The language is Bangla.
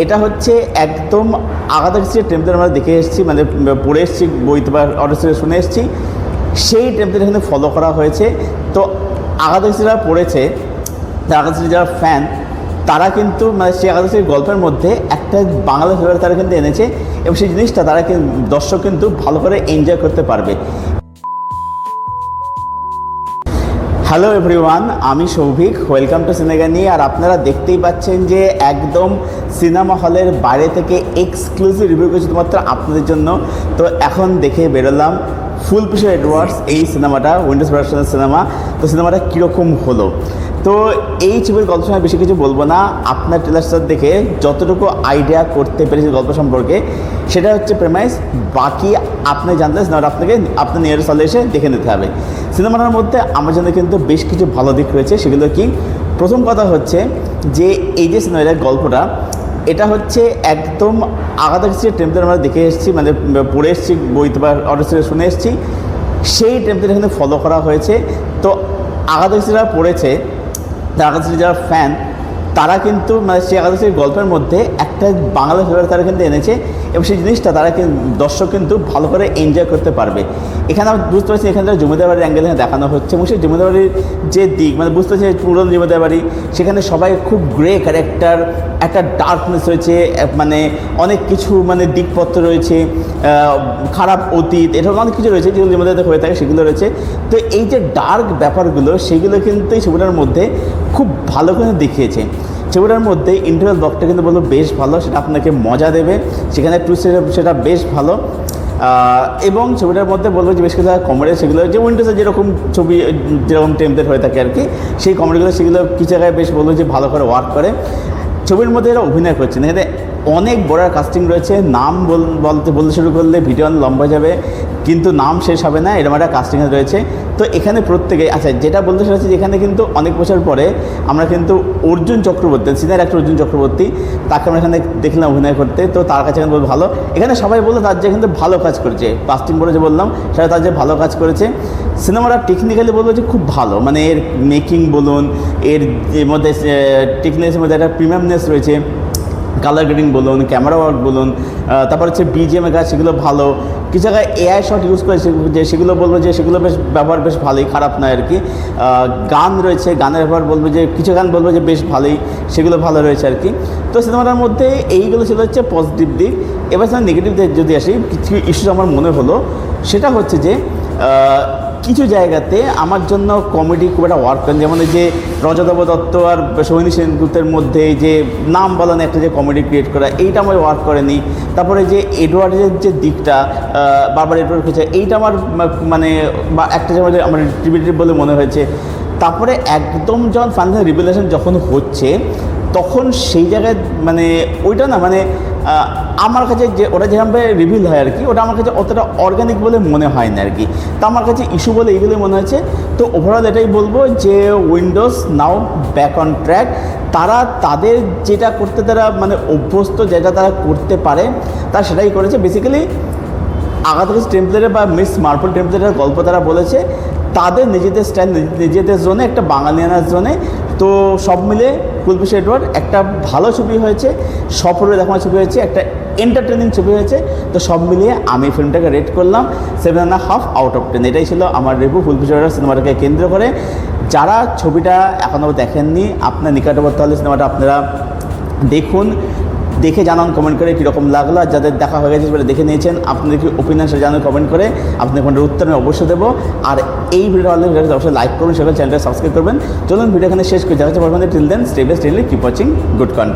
এটা হচ্ছে একদম আগাদা কিছু টেম্পলেট আমরা দেখে এসেছি, মানে পড়ে এসেছি বইতে বা অডিও থেকে শুনে এসেছি, সেই টেম্পলেট এখানে ফলো করা হয়েছে। তো আগাদা কিছু যারা পড়েছে, আগাদা কিছু যারা ফ্যান, তারা কিন্তু মানে সেই আগাদা কিছুর গল্পের মধ্যে একটা বাংলা ফ্লেভার তারা কিন্তু এনেছে এবং সেই জিনিসটা তারা দর্শক কিন্তু ভালো করে এনজয় করতে পারবে। হ্যালো এভরিওয়ান, আমি সৌভিক, ওয়েলকাম টু সিনেগানি। আর আপনারা দেখতেই পাচ্ছেন যে একদম সিনেমা হলের বাইরে থেকে এক্সক্লুসিভ রিভিউ করেছি শুধুমাত্র আপনাদের জন্য। তো এখন দেখে বেরোলাম ফুলপ্রেশার এডওয়ার্ডস এই সিনেমাটা, উইন্ডোজ প্রোডাকশনের সিনেমা। তো সিনেমাটা কীরকম হলো, তো এই ছবির গল্প সময় বেশি কিছু বলবো না। আপনার ট্রেলারটা দেখে যতটুকু আইডিয়া করতে পেরেছি গল্প সম্পর্কে, সেটা হচ্ছে প্রেমাইস। বাকি আপনি জানতে সিনেমাটা আপনাকে আপনার নিয়ারেস্ট হলে এসে দেখে নিতে হবে। সিনেমাটার মধ্যে আমার জন্য কিন্তু বেশ কিছু ভালো দিক রয়েছে। সেগুলো কি? প্রথম কথা হচ্ছে যে এই যে সিনেমাটার গল্পটা, এটা হচ্ছে একদম আগাদা কিছু টেম্পলেট আমরা দেখে এসেছি, মানে পড়ে এসেছি বইতে বা অডিও থেকে শুনে এসেছি, সেই টেম্পলেট এখানে ফলো করা হয়েছে। তো আগাদা কিছু যারা পড়েছে, আগাদা কিছু যারা ফ্যান, তারা কিন্তু মানে সেই আগাদা কিছুর গল্পের মধ্যে একটা বাংলা ফ্লেভার তারা কিন্তু এনেছে এবং সেই জিনিসটা তারা দর্শক কিন্তু ভালো করে এনজয় করতে পারবে। এখানে আমরা বুঝতে পারছি এখানে জমিদার বাড়ির অ্যাঙ্গেল দেখানো হচ্ছে এবং সেই জমিদার বাড়ির যে দিক, মানে বুঝতে পারছি পুরনো জমিদার বাড়ি, সেখানে সবাই খুব গ্রে ক্যারেক্টার, একটা ডার্কনেস রয়েছে, মানে অনেক কিছু মানে দিকপত্র রয়েছে, খারাপ অতীত, এরকম অনেক কিছু রয়েছে যেগুলো জমিদারদের হয়ে থাকে, সেগুলো রয়েছে। তো এই যে ডার্ক ব্যাপারগুলো, সেগুলো কিন্তু এই ছবিটার মধ্যে খুব ভালো করে দেখিয়েছে। ছবিটার মধ্যে ইন্টারভেল ব্লকটা কিন্তু বলবো বেশ ভালো, সেটা আপনাকে মজা দেবে। সেখানে টুইস্ট সেটা বেশ ভালো। এবং ছবিটার মধ্যে বলবো যে বেশ কিছু কমেডি, সেগুলো যে উইন্ডোজে যেরকম ছবি যেরকম টেম্পলেট হয়ে থাকে আর কি, সেই কমেডিগুলো সেগুলো কিছু জায়গায় বেশ বলবো যে ভালো করে ওয়ার্ক করে। ছবির মধ্যে এরা অভিনয় করছেন, এখানে অনেক বড় কাস্টিং রয়েছে। নাম বলতে শুরু করলে ভিডিও লম্বা যাবে, কিন্তু নাম শেষ হবে না, এরকম একটা কাস্টিংয়ে রয়েছে। তো এখানে প্রত্যেকে, আচ্ছা যেটা বলতে চাইছি, এখানে কিন্তু অনেক বছর পরে আমরা কিন্তু অর্জুন চক্রবর্তী, সিনিয়র একটা অর্জুন চক্রবর্তী, তাকে আমরা এখানে দেখলাম অভিনয় করতে। তো তার কাছে কিন্তু ভালো, এখানে সবাই বললো তার যে কিন্তু ভালো কাজ করেছে, কাস্টিং বলে যে বললাম সেটা তার যে ভালো কাজ করেছে। সিনেমাটা টেকনিক্যালি বলবো যে খুব ভালো, মানে এর মেকিং বলুন, এর মধ্যে টেকনিক্যালের মধ্যে একটা প্রিমিয়ামনেস রয়েছে, কালার গ্রেডিং বলুন, ক্যামেরা ওয়ার্ক বলুন, তারপর হচ্ছে বিজিএমের কাজ, সেগুলো ভালো। কিছু জায়গায় এআই শট ইউজ করেছে, যে সেগুলো বলবো যে সেগুলো বেশ ব্যবহার বেশ ভালোই, খারাপ নয় আর কি। গান রয়েছে, গানের ব্যবহার বলবো যে কিছু গান বলবো যে বেশ ভালোই, সেগুলো ভালো রয়েছে আর কি। তো সিনেমাটার মধ্যে এইগুলো ছিল হচ্ছে পজিটিভ দিক। এবার নেগেটিভ দিক যদি আসি, কিছু ইস্যু আমার মনে হলো, সেটা হচ্ছে যে কিছু জায়গাতে আমার জন্য কমেডি খুব একটা ওয়ার্ক করেন। যেমন এই যে রজতব দত্ত আর সোহিনী সেনগুপ্তের মধ্যে যে নাম বলানো একটা যে কমেডি ক্রিয়েট করা, এইটা আমার ওয়ার্ক করেনি। তারপরে যে এডওয়ার্ডের যে দিকটা, বারবার এডওয়ার্ড হয়েছে, এইটা আমার মানে একটা যেমন আমার রিপিটেটিভ বলে মনে হয়েছে। তারপরে একদম যখন ফাইনাল রিভিলেশন যখন হচ্ছে, তখন সেই জায়গায় মানে ওইটা না, মানে আমার কাছে যে ওটা যেভাবে রিভিল হয় আর কি, ওটা আমার কাছে অতটা অর্গানিক বলে মনে হয় না আর কি। তো আমার কাছে ইস্যু বলে এইগুলো মনে হয়েছে। তো ওভারঅল এটাই বলবো যে Windows now back on track. তারা তাদের যেটা করতে তারা মানে অভ্যস্ত, যেটা তারা করতে পারে তারা সেটাই করেছে। বেসিক্যালি আগাদা কিছু টেম্পলেটের বা মিস মার্পল টেম্পলেটের গল্প তারা বলেছে, তাদের নিজেদের স্টাইল, নিজেদের জোনে, একটা বাঙালিয়ানার জোনে। তো সব মিলে ফুলপ্রেশার এডওয়ার্ড একটা ভালো ছবি হয়েছে, সফরে দেখানো ছবি হয়েছে, একটা এন্টারটেনিং ছবি হয়েছে। তো সব মিলিয়ে আমি ফিল্মটাকে রেট করলাম 7.5 আউট অফ 10। এটাই ছিল আমার রিভিউ ফুলপ্রেশার এডওয়ার্ড সিনেমাটাকে কেন্দ্র করে। যারা ছবিটা এখনও দেখেননি, আপনার নিকটবর্তী হলে সিনেমাটা আপনারা দেখুন, দেখে জানান কমেন্ট করে কীরকম লাগলো। আর যাদের দেখা হয়ে গেছে সেটা দেখে নিয়েছেন, আপনাদের কি ওপিনিয়ন সেটা জানান কমেন্ট করে, আপনাদের কোনটার উত্তর আমি অবশ্যই দেবো। আর এই ভিডিও ভিডিওটা অবশ্যই লাইক করবেন, সেখানে চ্যানেলটা সাবস্ক্রাইব করবেন। চলুন ভিডিও এখানে শেষ করে দেখা যাচ্ছে। Till then stay best, keep watching good content.